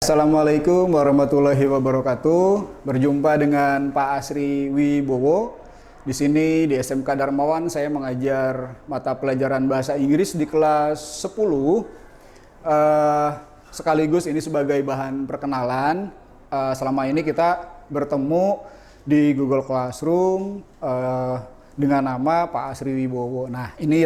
Assalamualaikum warahmatullahi wabarakatuh. Berjumpa dengan Pak Asri Wibowo. Di sini di SMK Darmawan saya mengajar mata pelajaran bahasa Inggris di kelas 10. Sekaligus ini sebagai bahan perkenalan. Selama ini kita bertemu di Google Classroom dengan nama Pak Asri Wibowo. Nah, ini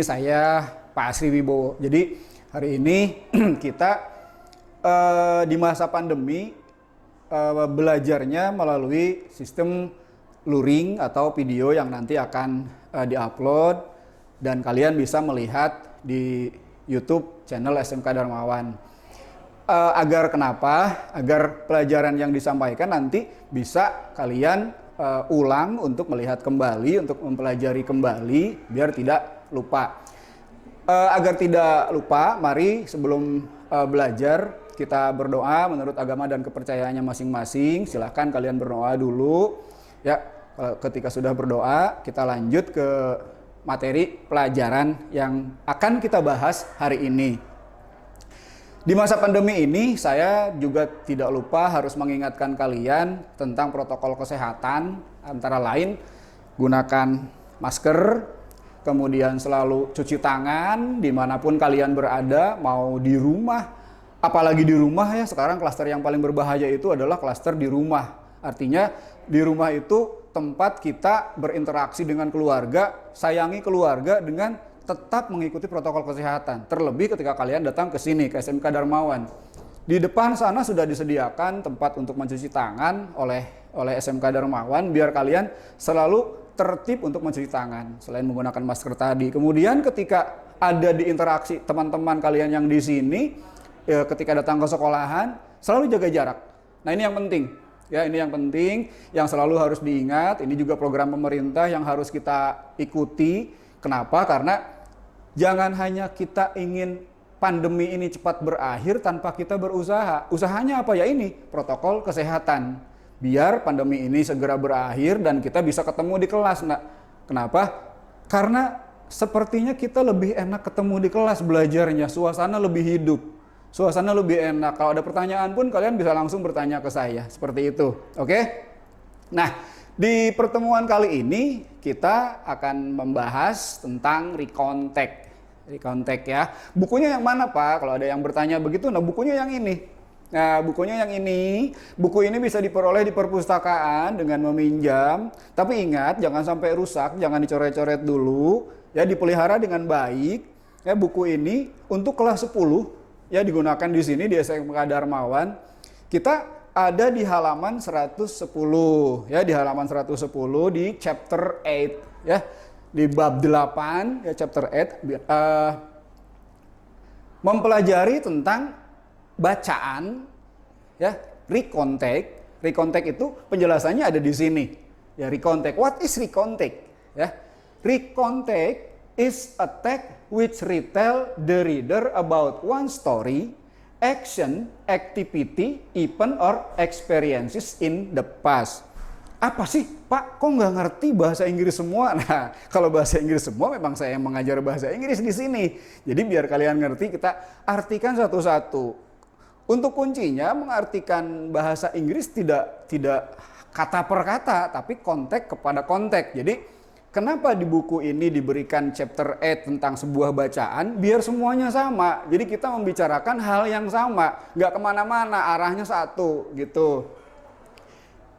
saya Pak Asri Wibowo. Jadi hari ini kita di masa pandemi belajarnya melalui sistem luring atau video yang nanti akan diupload dan kalian bisa melihat di YouTube channel SMK Darmawan. Agar pelajaran yang disampaikan nanti bisa kalian ulang untuk melihat kembali, untuk mempelajari kembali biar tidak lupa. Agar tidak lupa, mari sebelum belajar kita berdoa menurut agama dan kepercayaannya masing-masing. Silahkan kalian berdoa dulu. Ya, ketika sudah berdoa, kita lanjut ke materi pelajaran yang akan kita bahas hari ini. Di masa pandemi ini, saya juga tidak lupa harus mengingatkan kalian tentang protokol kesehatan. Antara lain, gunakan masker, kemudian selalu cuci tangan dimanapun kalian berada, mau di rumah. Apalagi di rumah ya, sekarang klaster yang paling berbahaya itu adalah klaster di rumah. Artinya di rumah itu tempat kita berinteraksi dengan keluarga, sayangi keluarga dengan tetap mengikuti protokol kesehatan. Terlebih ketika kalian datang ke sini, ke SMK Darmawan. Di depan sana sudah disediakan tempat untuk mencuci tangan oleh SMK Darmawan, biar kalian selalu tertib untuk mencuci tangan selain menggunakan masker tadi. Kemudian ketika ada di interaksi teman-teman kalian yang di sini, ketika datang ke sekolahan, selalu jaga jarak. Nah, ini yang penting. Ya, ini yang penting, yang selalu harus diingat. Ini juga program pemerintah yang harus kita ikuti. Kenapa? Karena jangan hanya kita ingin pandemi ini cepat berakhir tanpa kita berusaha. Usahanya apa ya? Ini protokol kesehatan. Biar pandemi ini segera berakhir dan kita bisa ketemu di kelas. Nah, kenapa? Karena sepertinya kita lebih enak ketemu di kelas belajarnya, suasana lebih hidup. Suasana lebih enak. Kalau ada pertanyaan pun kalian bisa langsung bertanya ke saya. Seperti itu. Oke? Nah, di pertemuan kali ini kita akan membahas tentang recontact. Recontact ya. Bukunya yang mana, Pak? Kalau ada yang bertanya begitu, nah bukunya yang ini. Nah, bukunya yang ini. Buku ini bisa diperoleh di perpustakaan dengan meminjam. Tapi ingat, jangan sampai rusak, jangan dicoret-coret dulu. Ya, dipelihara dengan baik. Ya, buku ini untuk kelas 10. Ya, digunakan di sini di SMK Darmawan. Kita ada di halaman 110 ya, di halaman 110 di chapter 8 ya, di bab 8 ya, chapter 8 mempelajari tentang bacaan ya, recontact. Recontact itu penjelasannya ada di sini. Ya, recontact. What is recontact? Ya. Recontact is a text which retell the reader about one story, action, activity, event, or experiences in the past. Apa sih, Pak? Kok nggak ngerti bahasa Inggris semua? Nah, kalau bahasa Inggris semua memang saya yang mengajar bahasa Inggris di sini. Jadi biar kalian ngerti, kita artikan satu-satu. Untuk kuncinya mengartikan bahasa Inggris tidak kata per kata, tapi konteks kepada konteks. Jadi kenapa di buku ini diberikan chapter 8 tentang sebuah bacaan? Biar semuanya sama. Jadi kita membicarakan hal yang sama. Nggak kemana-mana, arahnya satu gitu.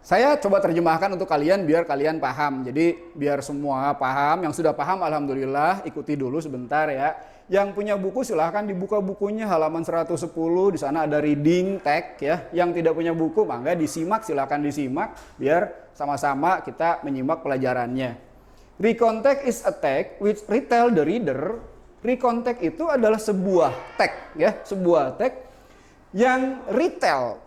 Saya coba terjemahkan untuk kalian biar kalian paham. Jadi biar semua paham. Yang sudah paham alhamdulillah, ikuti dulu sebentar ya. Yang punya buku silahkan dibuka bukunya halaman 110. Di sana ada reading tag ya. Yang tidak punya buku mangga disimak, silahkan disimak. Biar sama-sama kita menyimak pelajarannya. Recontact is a text which retell the reader. Recontact itu adalah sebuah teks ya, sebuah teks yang retell,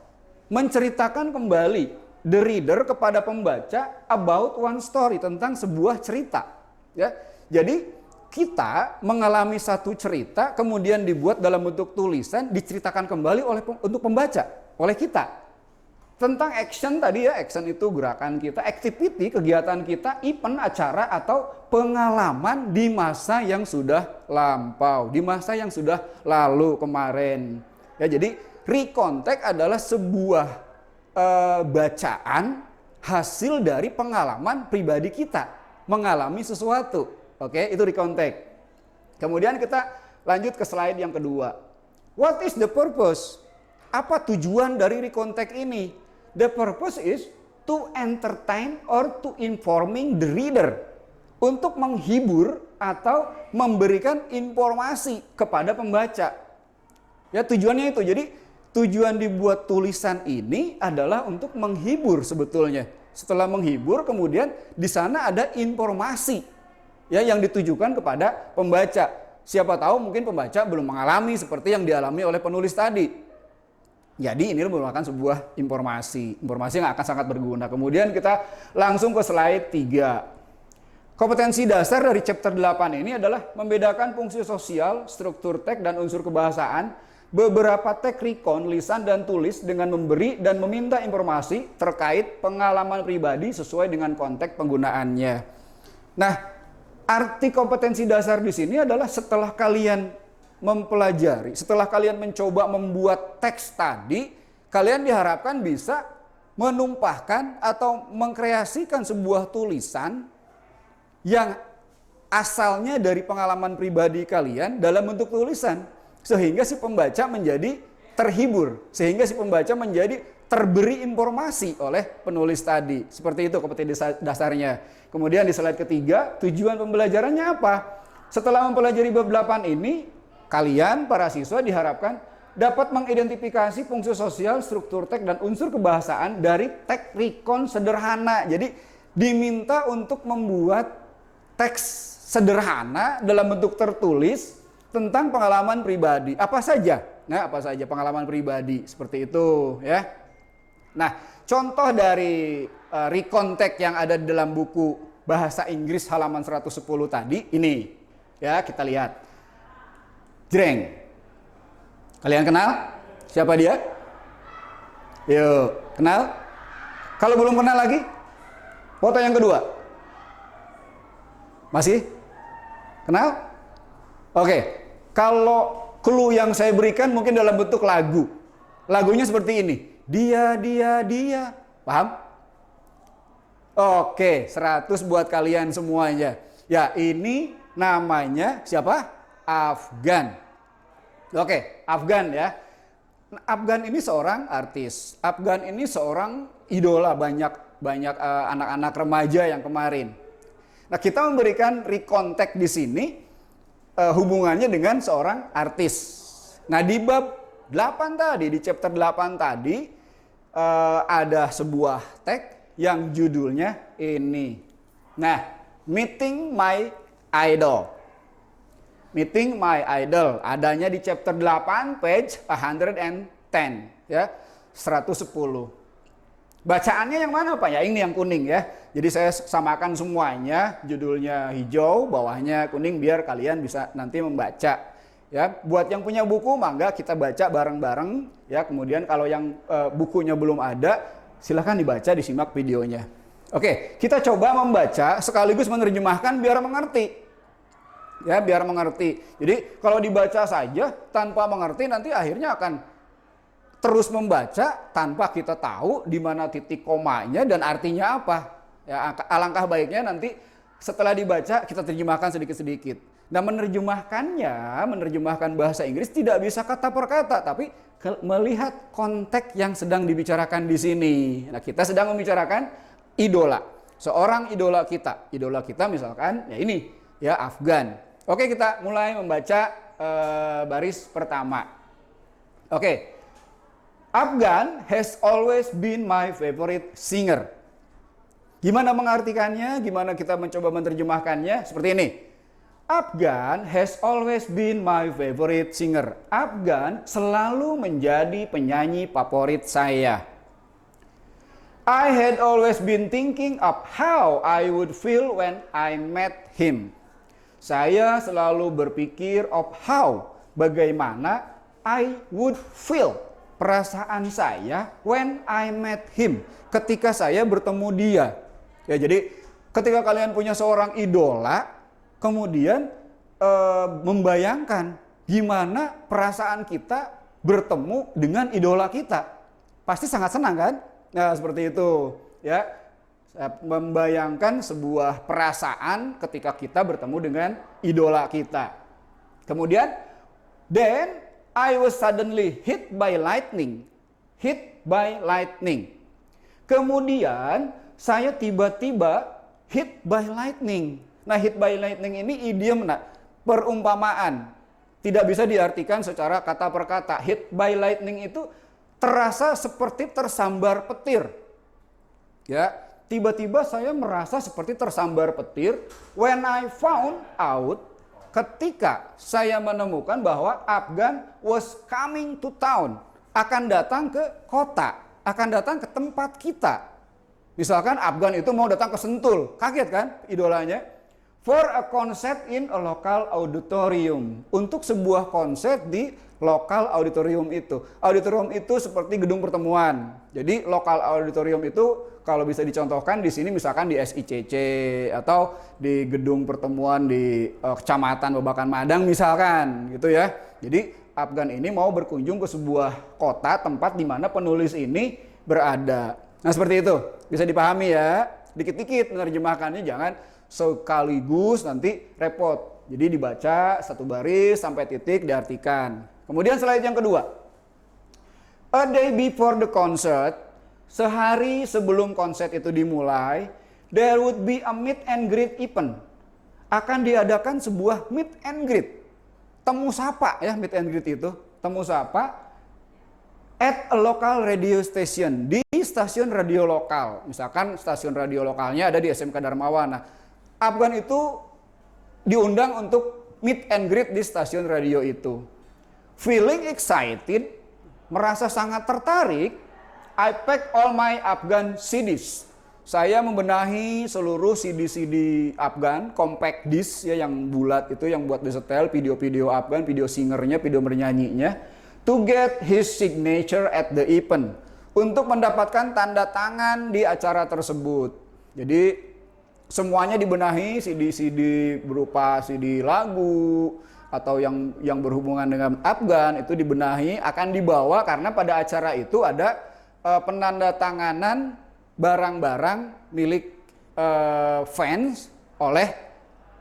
menceritakan kembali the reader kepada pembaca about one story, tentang sebuah cerita ya. Jadi kita mengalami satu cerita kemudian dibuat dalam bentuk tulisan, diceritakan kembali untuk pembaca, oleh kita. Tentang action tadi ya, action itu gerakan kita, activity, kegiatan kita, event, acara atau pengalaman di masa yang sudah lampau, di masa yang sudah lalu kemarin. Ya, jadi recontact adalah sebuah bacaan hasil dari pengalaman pribadi kita mengalami sesuatu. Oke, itu recontact. Kemudian kita lanjut ke slide yang kedua. What is the purpose? Apa tujuan dari recontact ini? The purpose is to entertain or to informing the reader. Untuk menghibur atau memberikan informasi kepada pembaca. Ya, tujuannya itu. Jadi tujuan dibuat tulisan ini adalah untuk menghibur sebetulnya. Setelah menghibur, kemudian di sana ada informasi ya yang ditujukan kepada pembaca. Siapa tahu mungkin pembaca belum mengalami seperti yang dialami oleh penulis tadi. Jadi ini merupakan sebuah informasi yang akan sangat berguna. Kemudian kita langsung ke slide 3. Kompetensi dasar dari chapter 8 ini adalah membedakan fungsi sosial, struktur teks dan unsur kebahasaan, beberapa teks recon, lisan dan tulis dengan memberi dan meminta informasi terkait pengalaman pribadi sesuai dengan konteks penggunaannya. Nah, arti kompetensi dasar di sini adalah setelah kalian mempelajari, setelah kalian mencoba membuat teks tadi, kalian diharapkan bisa menumpahkan atau mengkreasikan sebuah tulisan yang asalnya dari pengalaman pribadi kalian dalam bentuk tulisan, sehingga si pembaca menjadi terhibur, sehingga si pembaca menjadi terberi informasi oleh penulis tadi. Seperti itu kompetensi dasarnya. Kemudian di slide ketiga, tujuan pembelajarannya apa? Setelah mempelajari bab 8 ini, kalian para siswa diharapkan dapat mengidentifikasi fungsi sosial, struktur teks dan unsur kebahasaan dari teks recon sederhana. Jadi diminta untuk membuat teks sederhana dalam bentuk tertulis tentang pengalaman pribadi. Apa saja? Nah, apa saja pengalaman pribadi seperti itu ya. Nah, contoh dari recontact yang ada di dalam buku Bahasa Inggris halaman 110 tadi ini. Ya, kita lihat. Jreng. Kalian kenal? Siapa dia? Yuk, kenal? Kalau belum kenal lagi, foto yang kedua. Masih? Kenal? Oke. Kalau clue yang saya berikan mungkin dalam bentuk lagu. Lagunya seperti ini. Dia. Paham? Oke, 100 buat kalian semuanya. Ya, ini namanya siapa? Afgan. Oke, Afgan ya. Afgan ini seorang artis. Afgan ini seorang idola banyak anak-anak remaja yang kemarin. Nah, kita memberikan recontact di sini hubungannya dengan seorang artis. Nah, di bab 8 tadi, di chapter 8 tadi ada sebuah teks yang judulnya ini. Nah, Meeting My Idol. Meeting My Idol adanya di chapter 8 page 110 ya, 110. Bacaannya yang mana Pak? Ya ini yang kuning ya. Jadi saya samakan semuanya, judulnya hijau, bawahnya kuning biar kalian bisa nanti membaca. Ya, buat yang punya buku mangga kita baca bareng-bareng ya. Kemudian kalau yang bukunya belum ada, silahkan dibaca, disimak videonya. Oke, kita coba membaca sekaligus menerjemahkan biar mengerti. Ya, biar mengerti. Jadi kalau dibaca saja tanpa mengerti nanti akhirnya akan terus membaca tanpa kita tahu di mana titik komanya dan artinya apa. Ya, alangkah baiknya nanti setelah dibaca kita terjemahkan sedikit-sedikit. Nah, menerjemahkan bahasa Inggris tidak bisa kata per kata, tapi melihat konteks yang sedang dibicarakan di sini. Nah, kita sedang membicarakan idola. Seorang idola kita. Idola kita misalkan ya ini, ya Afgan. Oke, kita mulai membaca baris pertama. Oke. Afgan has always been my favorite singer. Gimana mengartikannya? Gimana kita mencoba menerjemahkannya? Seperti ini. Afgan has always been my favorite singer. Afgan selalu menjadi penyanyi favorit saya. I had always been thinking of how I would feel when I met him. Saya selalu berpikir of how, bagaimana I would feel, perasaan saya when I met him, ketika saya bertemu dia. Ya, jadi ketika kalian punya seorang idola, kemudian membayangkan gimana perasaan kita bertemu dengan idola kita. Pasti sangat senang kan? Nah, seperti itu ya. Saya membayangkan sebuah perasaan ketika kita bertemu dengan idola kita. Kemudian, then I was suddenly hit by lightning. Hit by lightning. Kemudian saya tiba-tiba hit by lightning. Nah, hit by lightning ini idiom, perumpamaan. Tidak bisa diartikan secara kata per kata. Hit by lightning itu terasa seperti tersambar petir. Ya, tiba-tiba saya merasa seperti tersambar petir when I found out, ketika saya menemukan bahwa Afgan was coming to town, akan datang ke kota, akan datang ke tempat kita. Misalkan Afgan itu mau datang ke Sentul, kaget kan idolanya? For a concert in a local auditorium, untuk sebuah konser di lokal auditorium itu. Auditorium itu seperti gedung pertemuan. Jadi lokal auditorium itu kalau bisa dicontohkan di sini misalkan di SICC atau di gedung pertemuan di Kecamatan Babakan Madang misalkan gitu ya. Jadi Afgan ini mau berkunjung ke sebuah kota tempat di mana penulis ini berada. Nah, seperti itu. Bisa dipahami ya. Dikit-dikit menerjemahkannya, jangan sekaligus nanti repot. Jadi dibaca satu baris sampai titik diartikan. Kemudian slide yang kedua. A day before the concert, sehari sebelum konser itu dimulai, there would be a meet and greet event. Akan diadakan sebuah meet and greet. Temu sapa ya, meet and greet itu. Temu sapa at a local radio station, di stasiun radio lokal. Misalkan stasiun radio lokalnya ada di SMK Darmawan. Nah, Afgan itu diundang untuk meet and greet di stasiun radio itu. Feeling excited, merasa sangat tertarik, I packed all my Afgan CDs. Saya membenahi seluruh CD-CD Afgan, compact disc ya, yang bulat itu, yang buat disetel video-video Afgan, video singernya, video bernyanyinya, to get his signature at the event, untuk mendapatkan tanda tangan di acara tersebut. Jadi semuanya dibenahi, CD-CD berupa CD lagu atau yang berhubungan dengan Afgan itu dibenahi, akan dibawa karena pada acara itu ada penandatanganan barang-barang milik fans oleh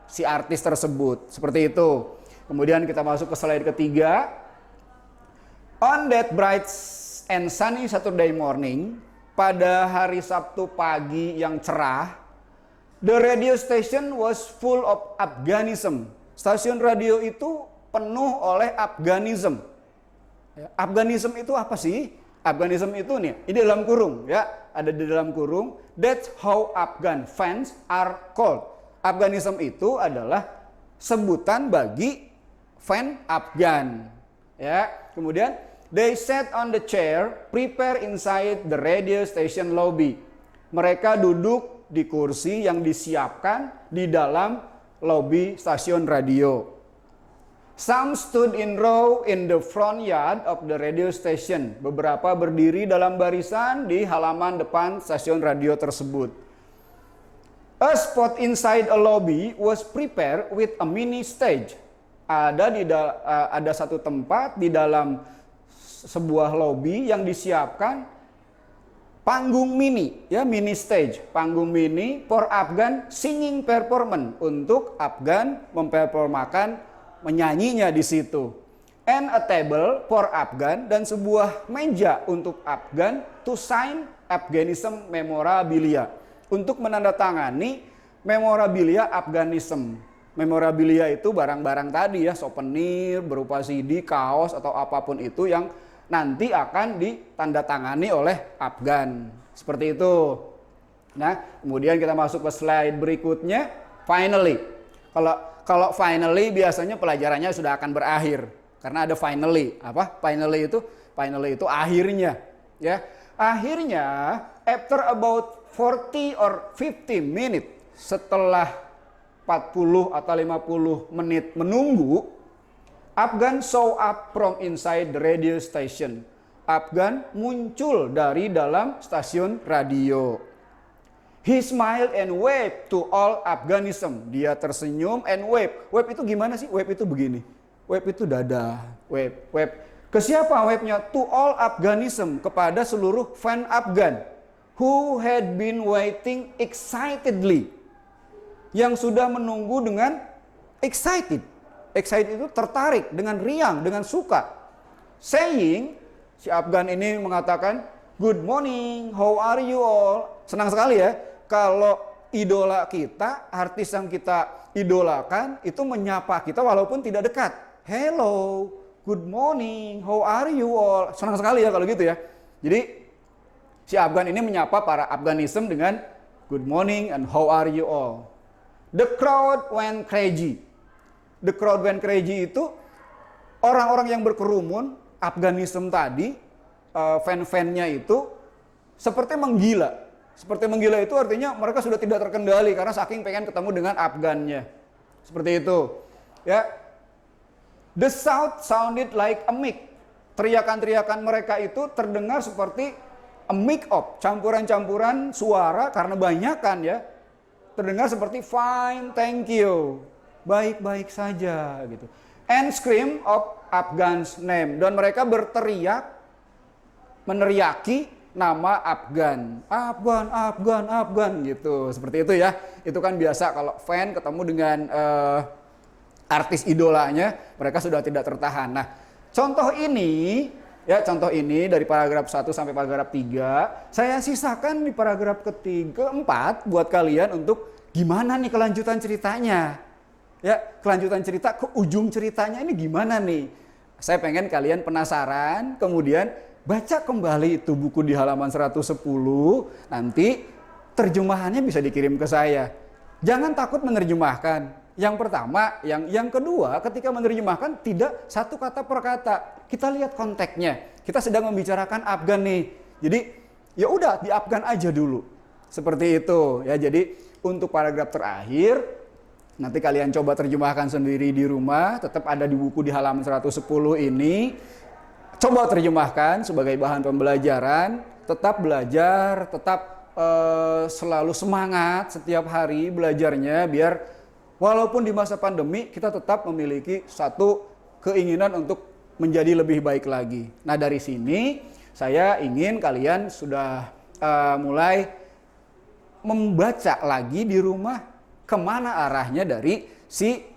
si artis tersebut. Seperti itu. Kemudian kita masuk ke slide ketiga. On that bright and sunny Saturday morning, pada hari Sabtu pagi yang cerah, the radio station was full of Afghanism. Stasiun radio itu penuh oleh Afghanism. Afghanism itu apa sih? Afghanism itu nih, ini dalam kurung ya, ada di dalam kurung. That's how Afghan fans are called. Afghanism itu adalah sebutan bagi fan Afgan. Ya, kemudian they sat on the chair, prepare inside the radio station lobby. Mereka duduk di kursi yang disiapkan di dalam lobi stasiun radio. Some stood in row in the front yard of the radio station. Beberapa berdiri dalam barisan di halaman depan stasiun radio tersebut. A spot inside a lobby was prepared with a mini stage. Ada satu tempat di dalam sebuah lobby yang disiapkan panggung mini, ya, mini stage, panggung mini for Afghan singing performance, untuk Afgan memperformakan menyanyinya di situ. And a table for Afghan, dan sebuah meja untuk Afgan to sign Afghanism memorabilia, untuk menandatangani memorabilia Afghanism. Memorabilia itu barang-barang tadi ya, souvenir berupa CD, kaos atau apapun itu yang nanti akan ditandatangani oleh Afgan. Seperti itu. Nah, kemudian kita masuk ke slide berikutnya. Finally. Kalau finally biasanya pelajarannya sudah akan berakhir. Karena ada finally. Apa? Finally itu? Finally itu akhirnya. Ya. Akhirnya, after about 40 or 50 minutes, setelah 40 atau 50 menit menunggu, Afgan saw up from inside the radio station. Afgan muncul dari dalam stasiun radio. He smiled and waved to all Afghanism. Dia tersenyum and wave. Wave itu gimana sih? Wave itu begini. Wave itu dadah. Wave. Ke siapa webnya? To all Afghanism, kepada seluruh fan Afgan who had been waiting excitedly, yang sudah menunggu dengan excited. Excited itu tertarik, dengan riang, dengan suka. Saying, si Afgan ini mengatakan, good morning, how are you all? Senang sekali ya kalau idola kita, artis yang kita idolakan itu menyapa kita walaupun tidak dekat. Hello, good morning, how are you all? Senang sekali ya kalau gitu ya. Jadi si Afgan ini menyapa para Afghanism dengan good morning and how are you all. The crowd went crazy. The crowd went crazy itu orang-orang yang berkerumun, Afghanism tadi, fan-fannya itu seperti menggila. Seperti menggila itu artinya mereka sudah tidak terkendali karena saking pengen ketemu dengan Afgannya. Seperti itu. Ya. The sound sounded like a mic. Teriakan-teriakan mereka itu terdengar seperti a mix up, campuran-campuran suara karena banyakan ya. Terdengar seperti fine, thank you. Baik-baik saja gitu. And scream of Afghan's name, dan mereka berteriak, meneriaki nama Afgan. Afgan, Afgan, Afgan gitu. Seperti itu ya. Itu kan biasa kalau fan ketemu dengan artis idolanya, mereka sudah tidak tertahan. Nah, contoh ini dari paragraf 1 sampai paragraf 3, saya sisakan di paragraf ketiga, 4 buat kalian untuk gimana nih kelanjutan ceritanya. Ya, kelanjutan cerita ke ujung ceritanya ini gimana nih? Saya pengen kalian penasaran, kemudian baca kembali itu buku di halaman 110, nanti terjemahannya bisa dikirim ke saya. Jangan takut menerjemahkan. Yang pertama, yang kedua, ketika menerjemahkan tidak satu kata per kata. Kita lihat konteksnya. Kita sedang membicarakan Afgan nih. Jadi, ya udah di Afgan aja dulu. Seperti itu ya. Jadi, untuk paragraf terakhir nanti kalian coba terjemahkan sendiri di rumah, tetap ada di buku di halaman 110 ini. Coba terjemahkan sebagai bahan pembelajaran, tetap belajar, tetap selalu semangat setiap hari belajarnya biar walaupun di masa pandemi kita tetap memiliki satu keinginan untuk menjadi lebih baik lagi. Nah, dari sini saya ingin kalian sudah mulai membaca lagi di rumah kemana arahnya dari si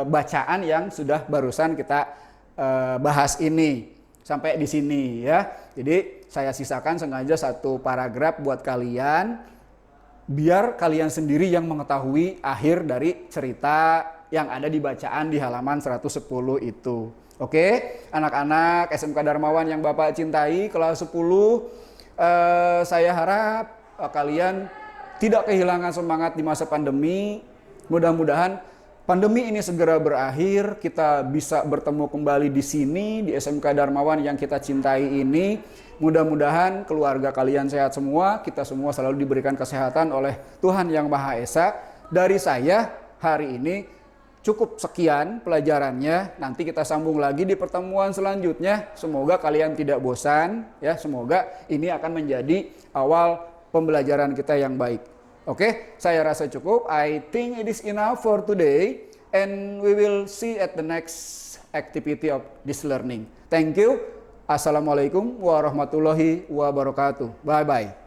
bacaan yang sudah barusan kita bahas ini sampai di sini ya. Jadi saya sisakan sengaja satu paragraf buat kalian biar kalian sendiri yang mengetahui akhir dari cerita yang ada di bacaan di halaman 110 itu. Oke, anak-anak SMK Darmawan yang Bapak cintai kelas 10, saya harap kalian tidak kehilangan semangat di masa pandemi. Mudah-mudahan pandemi ini segera berakhir, kita bisa bertemu kembali di sini di SMK Darmawan yang kita cintai ini. Mudah-mudahan keluarga kalian sehat semua, kita semua selalu diberikan kesehatan oleh Tuhan Yang Maha Esa. Dari saya hari ini cukup sekian pelajarannya. Nanti kita sambung lagi di pertemuan selanjutnya. Semoga kalian tidak bosan ya. Semoga ini akan menjadi awal pembelajaran kita yang baik. Oke, saya rasa cukup. I think it is enough for today and we will see at the next activity of this learning. Thank you. Assalamualaikum warahmatullahi wabarakatuh. Bye bye.